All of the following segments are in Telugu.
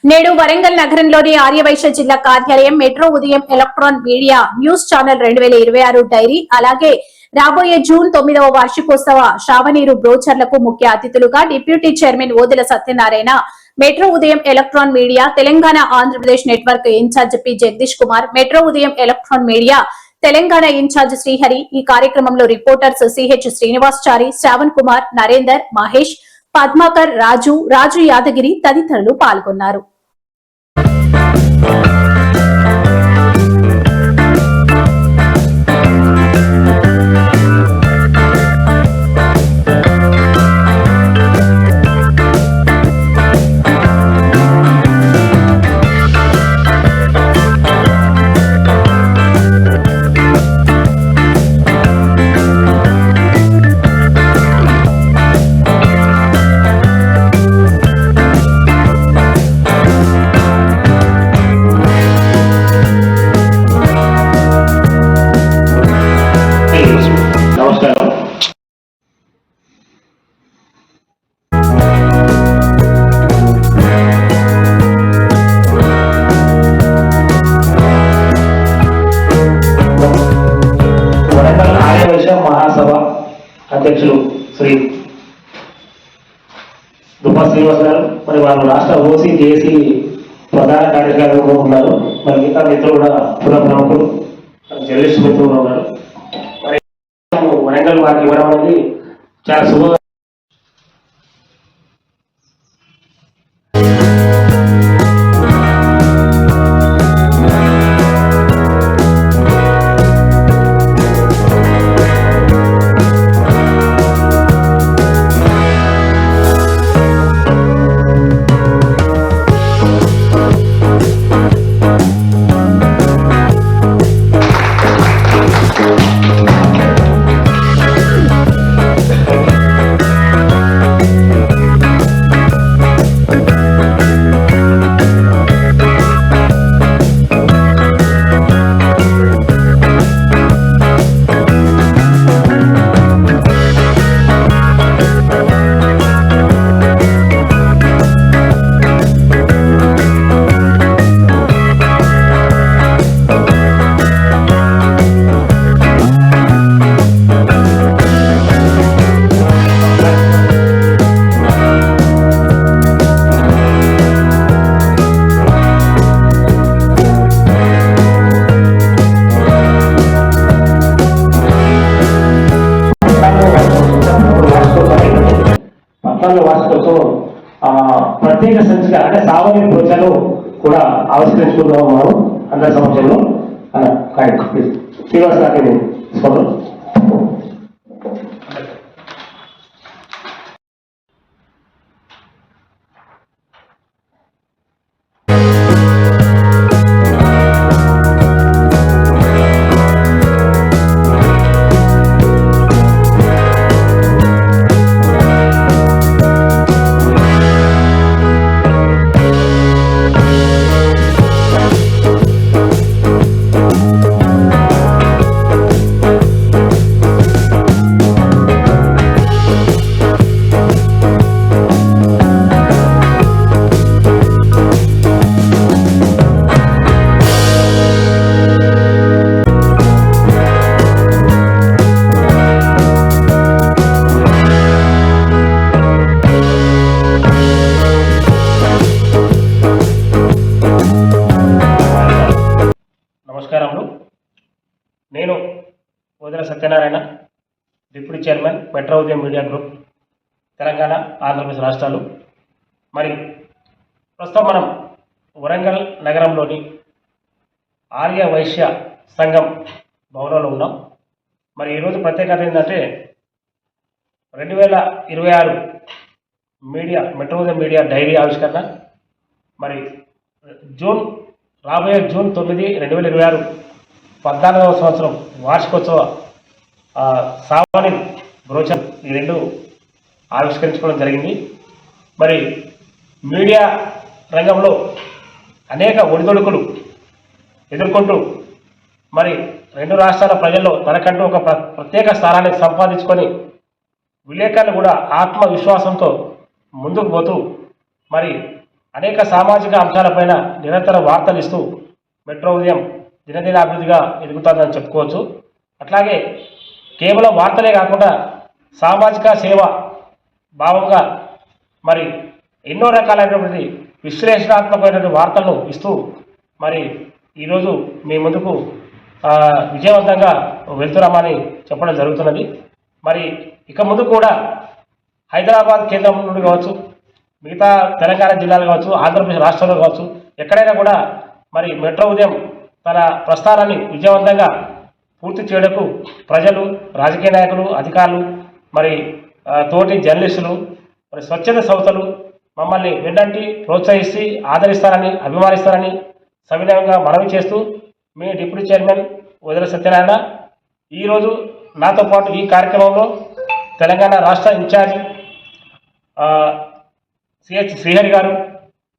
నేడు వరంగల్ నగరంలోని ఆర్యవైశ్య జిల్లా కార్యాలయం metro Udayam electronic media news channel 2026 diary అలాగే రాబోయే జూన్ 9వ వార్షికోత్సవ శ్రావణీరు బ్రోచర్లకు ముఖ్య అతిథులుగా deputy chairman Odela Satyanarayana, metro Udayam electronic media Telangana Andhra Pradesh network incharge P Jagadish Kumar, metro Udayam electronic media Telangana incharge Srihari, ఈ కార్యక్రమంలో రిపోర్టర్స్ సిహెచ్ శ్రీనివాసచారి, శ్రావణ్ కుమార్, నరేందర్, మహేష్, పద్మాకర్, రాజు యాదగిరి తదితరులు పాల్గొన్నారు. మహాసభ అధ్యక్షులు శ్రీ దుబ్బా శ్రీనివాస్ గారు, మరి వారు రాష్ట్ర ఓసీ జేసీ ప్రధాన కార్యక్రమంలో ఉన్నారు. మరి మిగతా మిత్రులు కూడా పుర ప్రముఖులు జర్నలిస్ట్ మిత్రులు ఉన్నారు. మరి వరంగల్ వారికి ఇవ్వడం అనేది చాలా శుభ. వార్షికోత్సవం ప్రత్యేక సంచిక అంటే సామాన్య ప్రోత్సాహం కూడా ఆవిష్కరించుకుందాం మనం అందరి సమక్షంలో. శ్రీనివాస్ గారికి స్వాగతం. నమస్కారములు. నేను Odela Satyanarayana, deputy chairman metro ఉదయం మీడియా గ్రూప్ తెలంగాణ ఆంధ్రప్రదేశ్ రాష్ట్రాలు. మరి ప్రస్తుతం మనం వరంగల్ నగరంలోని ఆర్య వైశ్య సంఘం భవనంలో ఉన్నాం. మరి ఈరోజు ప్రత్యేకత ఏంటంటే 2026 మీడియా మెట్రో ఉదయం మీడియా డైరీ ఆవిష్కరణ. మరి రాబోయే జూన్ 9, 2026 14వ సంవత్సరం వార్షికోత్సవ శ్రావణి బ్రోచర్ ఈ రెండు ఆవిష్కరించుకోవడం జరిగింది. మరి మీడియా రంగంలో అనేక ఒడిదొడుకులు ఎదుర్కొంటూ మరి రెండు రాష్ట్రాల ప్రజల్లో తనకంటూ ఒక ప్రత్యేక స్థానాన్ని సంపాదించుకొని విలేకరులు కూడా ఆత్మవిశ్వాసంతో ముందుకు పోతూ మరి అనేక సామాజిక అంశాలపైన నిరంతర వార్తలు ఇస్తూ మెట్రో ఉదయం దినదిన అభివృద్ధిగా ఎదుగుతుందని చెప్పుకోవచ్చు. అట్లాగే కేవలం వార్తలే కాకుండా సామాజిక సేవ భావంగా మరి ఎన్నో రకాలైనటువంటి విశ్లేషణాత్మకమైనటువంటి వార్తలను ఇస్తూ మరి ఈరోజు మీ ముందుకు విజయవంతంగా వెళ్తున్నామని చెప్పడం జరుగుతున్నది. మరి ఇక ముందు కూడా హైదరాబాద్ కేంద్రం నుండి కావచ్చు, మిగతా తెలంగాణ జిల్లాలు కావచ్చు, ఆంధ్రప్రదేశ్ రాష్ట్రంలో కావచ్చు, ఎక్కడైనా కూడా మరి మెట్రో ఉదయం తన ప్రస్థానాన్ని విజయవంతంగా పూర్తి చేయడానికి ప్రజలు, రాజకీయ నాయకులు, అధికారులు, మరి తోటి జర్నలిస్టులు, మరి స్వచ్ఛంద సంస్థలు మమ్మల్ని వెన్నంటి ప్రోత్సహిస్తూ ఆదరిస్తారని, అభిమానిస్తారని సవినయంగా మనవి చేస్తూ మీ డిప్యూటీ చైర్మన్ వదిల సత్యనారాయణ. ఈరోజు నాతో పాటు ఈ కార్యక్రమంలో తెలంగాణ రాష్ట్ర ఇన్ఛార్జి సిహెచ్ శ్రీహరి గారు,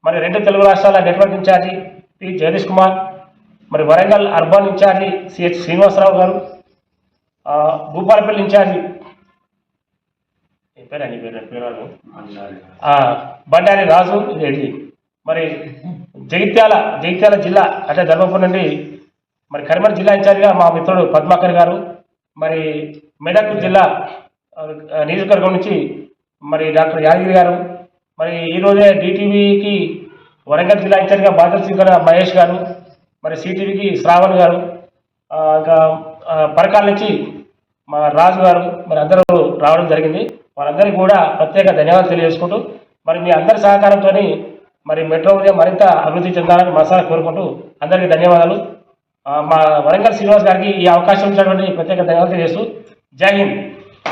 మరి 2 తెలుగు రాష్ట్రాల network incharge P Jagadish Kumar, మరి Warangal urban incharge CH Srinivasa Rao గారు, భూపాలపల్లి ఇన్ఛార్జి బండారి రాజు రెడ్డి, మరి జగిత్యాల జిల్లా అంటే ధర్మపురం నుండి మరి కరీంనగర్ జిల్లా ఇన్ఛార్జిగా మా మిత్రుడు పద్మాకర్ గారు, మరి మెదక్ జిల్లా నియోజకవర్గం నుంచి మరి డాక్టర్ యాదగిరి గారు, మరి ఈరోజే డిటీవీకి వరంగల్ జిల్లా ఇన్ఛార్జిగా బాధ్యత స్వీకరణ మహేష్ గారు, మరి సిటీవీకి శ్రావణ్ గారు, ఇంకా పరకాల నుంచి మా రాజు గారు, మరి అందరూ రావడం జరిగింది. వారందరికీ కూడా ప్రత్యేక ధన్యవాదాలు తెలియజేసుకుంటూ మరి మీ అందరి సహకారంతో మరి మెట్రో ఉదయం మరింత అభివృద్ధి చెందాలని మనసారా కోరుకుంటూ అందరికీ ధన్యవాదాలు. మా వరంగల్ శ్రీనివాస్ గారికి ఈ అవకాశం ఇచ్చినటువంటి ప్రత్యేక ధన్యవాదాలు తెలియజేస్తూ జై హింద్.